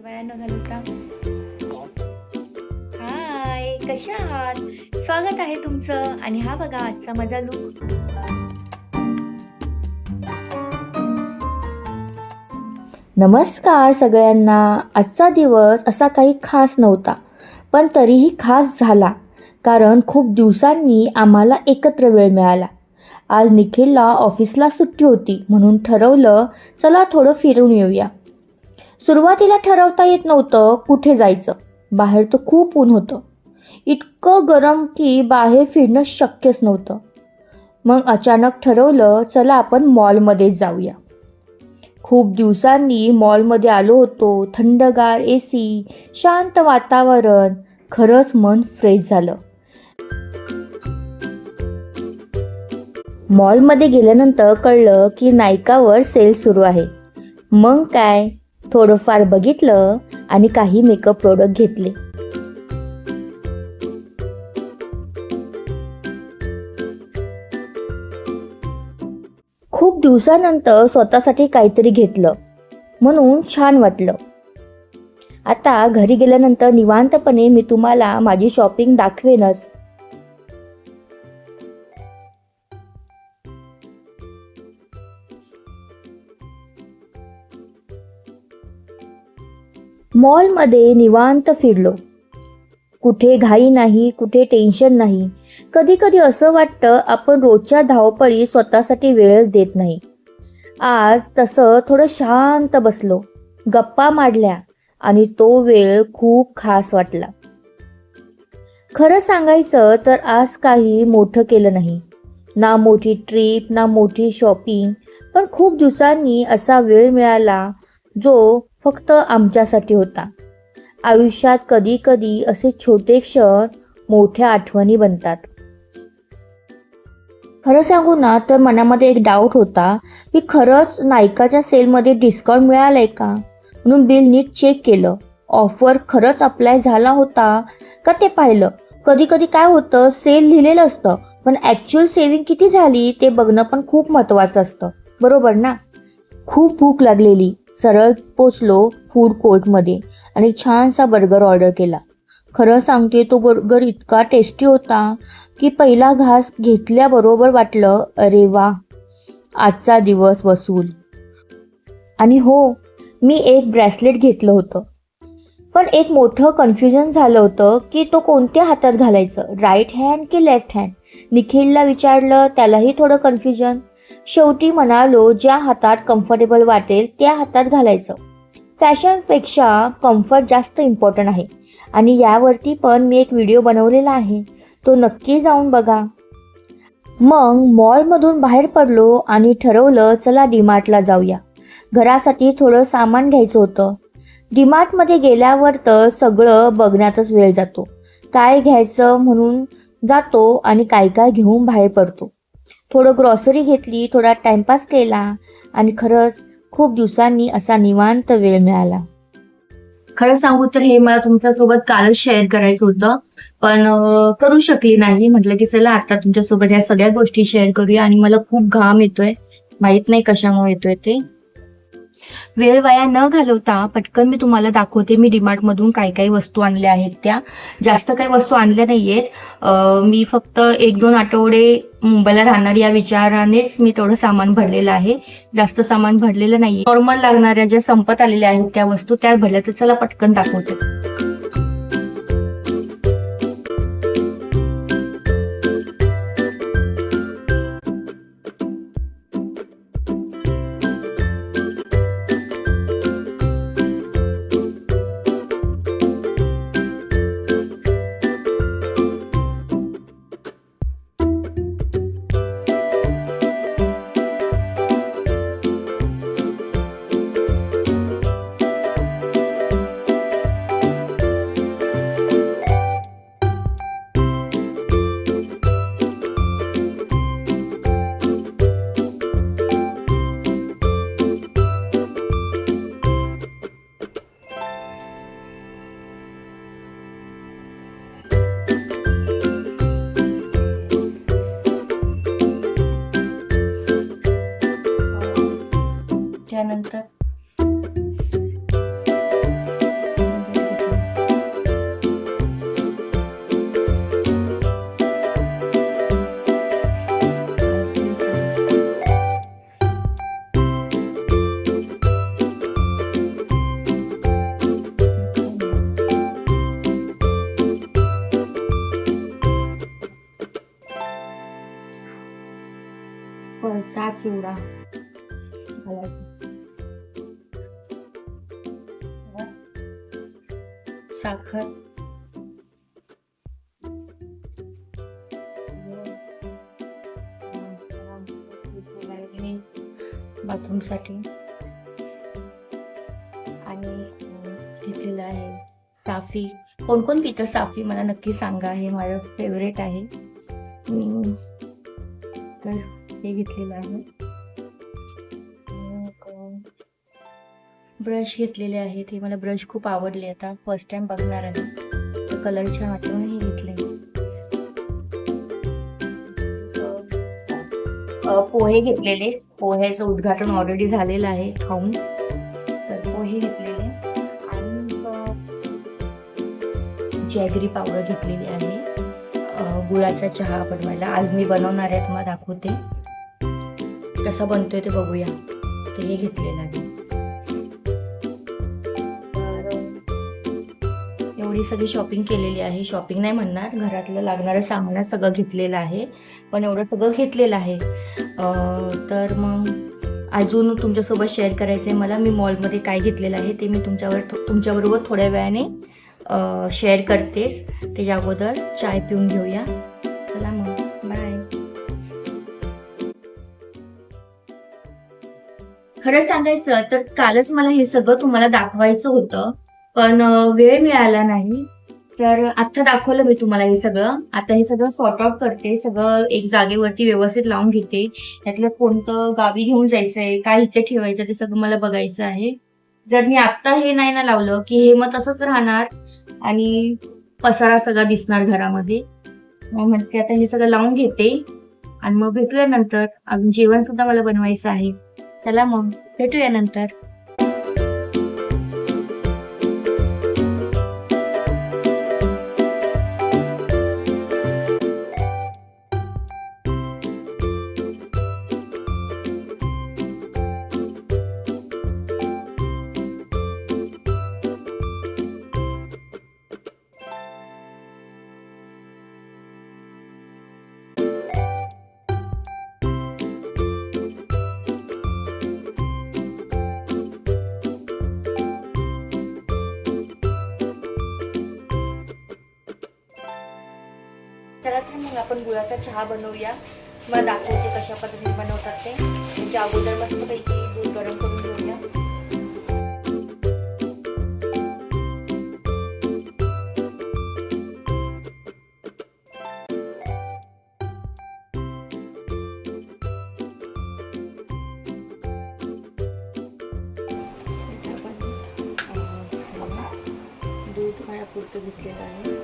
वेळवाया न घालवता. हाय, कशा आहात? स्वागत आहे तुमचं. आणि हा बघा आजचा माझा लुक. नमस्कार सगळ्यांना. आजचा दिवस असा काही खास नव्हता, पण तरीही खास झाला, कारण खूप दिवसांनी आम्हाला एकत्र वेळ मिळाला. आज निखिलला ऑफिसला सुट्टी होती, म्हणून ठरवलं चला थोडं फिरून येऊया. सुरुवातीला ठरवता येत नव्हतं कुठे जायचं. बाहेर तर खूप ऊन होतं, इतकं गरम की बाहेर फिरणं शक्यच नव्हतं. मग अचानक ठरवलं चला आपण मॉलमध्येच जाऊया. खूप दिवसांनी मॉलमध्ये आलो होतो. थंडगार AC, शांत वातावरण, खरंच मन फ्रेश झालं. मॉलमध्ये गेल्यानंतर कळलं की नायकावर सेल सुरू आहे. मग काय, थोडंफार बघितलं आणि काही मेकअप प्रोडक्ट घेतले. खूप दिवसानंतर स्वतःसाठी काहीतरी घेतलं, म्हणून छान वाटलं. आता घरी गेल्यानंतर निवांतपणे मी तुम्हाला माझी शॉपिंग दाखवेनच. मॉलमध्ये निवांत फिरलो. कुठे घाई नाही, कुठे टेन्शन नाही. कधी कधी असं वाटतं आपण रोजच्या धावपळी स्वतःसाठी वेळच देत नाही. आज तसं थोडं शांत बसलो, गप्पा मारल्या आणि तो वेळ खूप खास वाटला. खरं सांगायचं तर आज काही मोठं केलं नाही. ना मोठी ट्रिप, ना मोठी शॉपिंग, पण खूप दिवसांनी असा वेळ मिळाला जो फक्त आमच्यासाठी होता. आयुष्यात कधी कधी असे छोटे क्षण मोठ्या आठवणी बनतात. खरं सांगू ना तर मनामध्ये एक डाऊट होता की खरंच नायकाच्या सेलमध्ये डिस्काउंट मिळालंय का, म्हणून बिल नीट चेक केलं. ऑफर खरंच अप्लाय झाला होता का ते पाहिलं. कधी कधी काय होतं, सेल लिहिलेलं असतं पण ॲक्च्युअल सेविंग किती झाली ते बघणं पण खूप महत्त्वाचं असतं, बरोबर ना. खूप भूक लागलेली. सरळ पोचलो फूड कोर्टमध्ये आणि छानसा बर्गर ऑर्डर केला. खरं सांगते, तो बर्गर इतका टेस्टी होता की पहिला घास घेतल्याबरोबर वाटलं अरे वा, आजचा दिवस वसूल. आणि हो, मी एक ब्रेसलेट घेतलं होतं, पण एक मोठं कन्फ्युजन झालं होतं की तो कोणत्या हातात घालायचं, राईट हँड की लेफ्ट हँड. निखिलला विचारलं, त्यालाही थोडं कन्फ्युजन. शेवटी म्हणालो ज्या हातात कम्फर्टेबल वाटेल त्या हातात घालायचं. फॅशनपेक्षा कम्फर्ट जास्त इम्पॉर्टंट आहे. आणि यावरती पण मी एक व्हिडिओ बनवलेला आहे, तो नक्की जाऊन बघा. मग मॉलमधून बाहेर पडलो आणि ठरवलं चला डीमार्टला जाऊया. घरासाठी थोडं सामान घ्यायचं होतं. डीमार्टमध्ये गेल्यावर तर सगळं बघण्यातच वेळ जातो. काय घ्यायचं म्हणून जातो आणि काय काय घेऊन बाहेर पडतो. थोडं ग्रॉसरी घेतली, थोडा टाइमपास केला आणि खरंच खूप दिवसांनी असा निवांत वेळ मिळाला. खरं सांगू तर हे मला तुमच्यासोबत कालच शेअर करायचं होतं, पण करू शकली नाही. म्हटलं की चला आता तुमच्यासोबत ह्या सगळ्या गोष्टी शेअर करूया. आणि मला खूप घाम येतोय, माहित नाही कशामुळे येतोय ते. वेळ वाया न घालवता पटकन मी तुम्हाला दाखवते मी डीमार्ट मधून काय काय वस्तू आणल्या आहेत. त्या जास्त काही वस्तू आणल्या नाहीयेत. मी फक्त 1-2 आठवडे मुंबईला राहणार या विचारानेच मी थोडं सामान भरलेलं आहे. जास्त सामान भरलेलं नाहीये. नॉर्मल लागणाऱ्या ज्या संपत आलेल्या आहेत त्या वस्तू त्या भरल्या, तर चला पटकन दाखवते. त्यानंतर चहा चिवडा साखर बाथरूम साठी आणि घेतलेलं आहे साफी. कोण कोण पितं साफी मला नक्की सांगा, हे माझं फेवरेट आहे. तर हे घेतलेलं आहे. ब्रश घेतलेले आहेत. हे मला ब्रश खूप आवडले, आता फर्स्ट टाइम बघणार आहे. कलर छान वाटतो म्हणून हे घेतले. पोहे घेतलेले. पोह्याचं उद्घाटन ऑलरेडी झालेलं आहे खाऊन, तर पोहे घेतलेले आणि जॅगरी पावडर घेतलेली आहे गुळाचा चहा बनवायला. आज मी बनवणार आहे, तुम्हाला दाखवते कसा बनतोय ते बघूया. ते हे घेतलेलं आहे. एवढी सगळी शॉपिंग केलेली आहे. शॉपिंग नाही म्हणणार, घरातलं लागणारं सामान सगळं घेतलेलं आहे, पण एवढं सगळं घेतलेलं आहे. तर मग अजून तुमच्यासोबत शेअर करायचं आहे मला, मी मॉलमध्ये काय घेतलेलं आहे ते मी तुमच्याबरोबर थोड्या वेळाने शेअर करतेस. त्याच्या अगोदर चाय पिऊन घेऊया. चला मग, बाय. खरं सांगायचं तर कालच मला हे सगळं तुम्हाला दाखवायचं होतं, पण वेळ मिळाला नाही. तर आता दाखवलं मी तुम्हाला हे सगळं. आता हे सगळं सॉर्ट आउट करते, सगळं एक जागेवरती व्यवस्थित लावून घेते. यातलं कोणतं गावी घेऊन जायचंय, काय इथे ठेवायचं ते सगळं मला बघायचं आहे. जर मी आत्ता हे नाही ना लावलं की हे मग तसंच राहणार आणि पसारा सगळा दिसणार घरामध्ये. मग म्हणते आता हे सगळं लावून घेते आणि मग भेटूया नंतर. अजून जेवण सुद्धा मला बनवायचं आहे. चला मग भेटूया नंतर. चला तर मग आपण गुळाचा चहा बनवूया. मला दाखवते कशा पद्धतीने बनवतात ते. त्याच्या अगोदर मस्तपैकी दूध गरम करून घेऊया. दूध माझ्या पुरतं घेतलेलं आहे.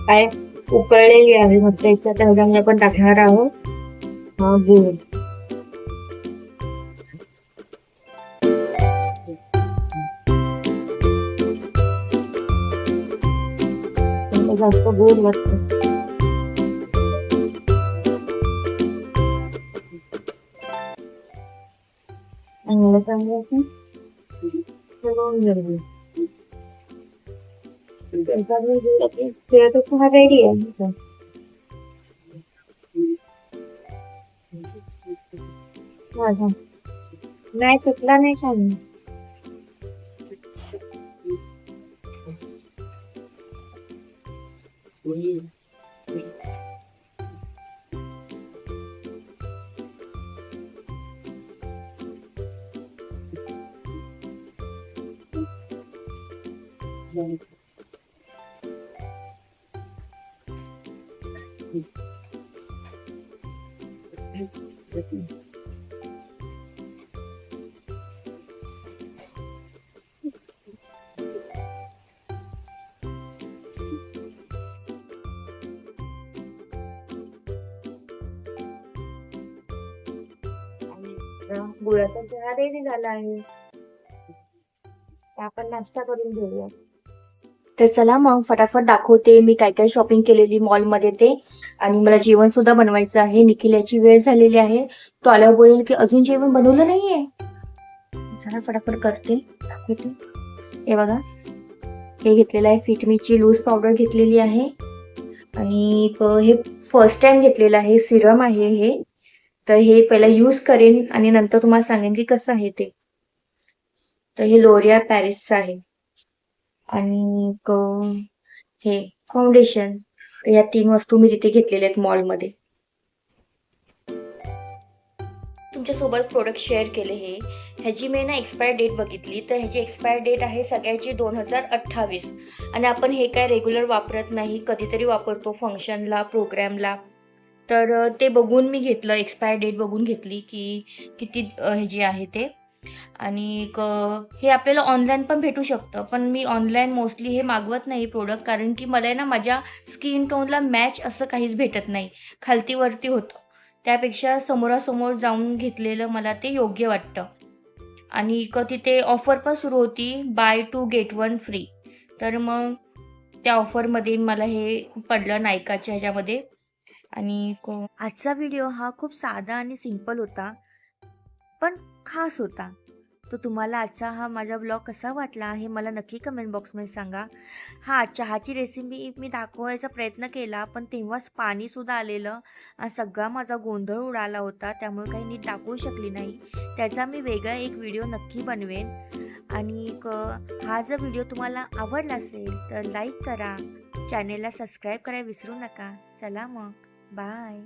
काय उकळलेली आहे मग त्याच्यामध्ये आपण टाकणार आहोत दूध. जास्त गोड लागतं. रेडी आहे. नाही तुटला नाही छान. गुळाचा चहा रेडी झाला आहे. आपण नाश्ता करून घेऊया. तर चला मग फटाफट दाखवते मी काय काय शॉपिंग केलेली मॉलमध्ये ते. आणि मला जेवण सुद्धा बनवायचं आहे. निखिल याची वेळ झालेली आहे. तो आल्यावर बोलेल की अजून जेवण बनवलं नाहीये. चला फटाफट करते, दाखवते. हे बघा, हे घेतलेलं आहे फिटमीची लूज पावडर घेतलेली आहे. आणि हे फर्स्ट टाइम घेतलेलं आहे, सिरम आहे हे. तर हे पहिला यूज करेन आणि नंतर तुम्हाला सांगेन की कसं आहे ते. तर हे लोरियल पॅरिसचं आहे. आणि हे फाउंडेशन. या 3 वस्तू मी तिथे घेतलेल्या आहेत मॉलमध्ये. तुमच्यासोबत प्रोडक्ट शेअर केले हे. ह्याची मी ना एक्सपायर डेट बघितली, तर ह्याची एक्सपायर डेट आहे सगळ्याची 2028. आणि आपण हे काय रेग्युलर वापरत नाही, कधीतरी वापरतो फंक्शनला, प्रोग्रॅमला. तर ते बघून मी घेतलं, एक्सपायर डेट बघून घेतली की किती ह्याची आहे ते. आणि हे आपल्याला ऑनलाईन पण भेटू शकतं, पण मी ऑनलाईन मोस्टली हे मागवत नाही प्रोडक्ट, कारण की मला आहे ना माझ्या स्किन टोनला मॅच असं काहीच भेटत नाही, खालतीवरती होतं. त्यापेक्षा समोरासमोर जाऊन घेतलेलं मला ते योग्य वाटतं. आणि तिथे ऑफर पण सुरू होती, बाय 2 गेट 1 फ्री. तर मग त्या ऑफरमध्ये मला हे पडलं नायकाच्या ह्याच्यामध्ये. आणि आजचा व्हिडिओ हा खूप साधा आणि सिंपल होता, पण खास होता. तर तुम्हाला आजचा हा माझा ब्लॉग कसा वाटला हे मला नक्की कमेंट बॉक्समध्ये सांगा. हा चहाची रेसिपी मी दाखवायचा प्रयत्न केला, पण तेव्हाच पाणीसुद्धा आलेलं आणि सगळा माझा गोंधळ उडाला होता, त्यामुळे काही नीट दाखवू शकली नाही. त्याचा मी वेगळा एक व्हिडिओ नक्की बनवेन. आणि हा जर व्हिडिओ तुम्हाला आवडला असेल तर लाईक करा, चॅनेलला सबस्क्राईब करायला विसरू नका. चला मग, बाय.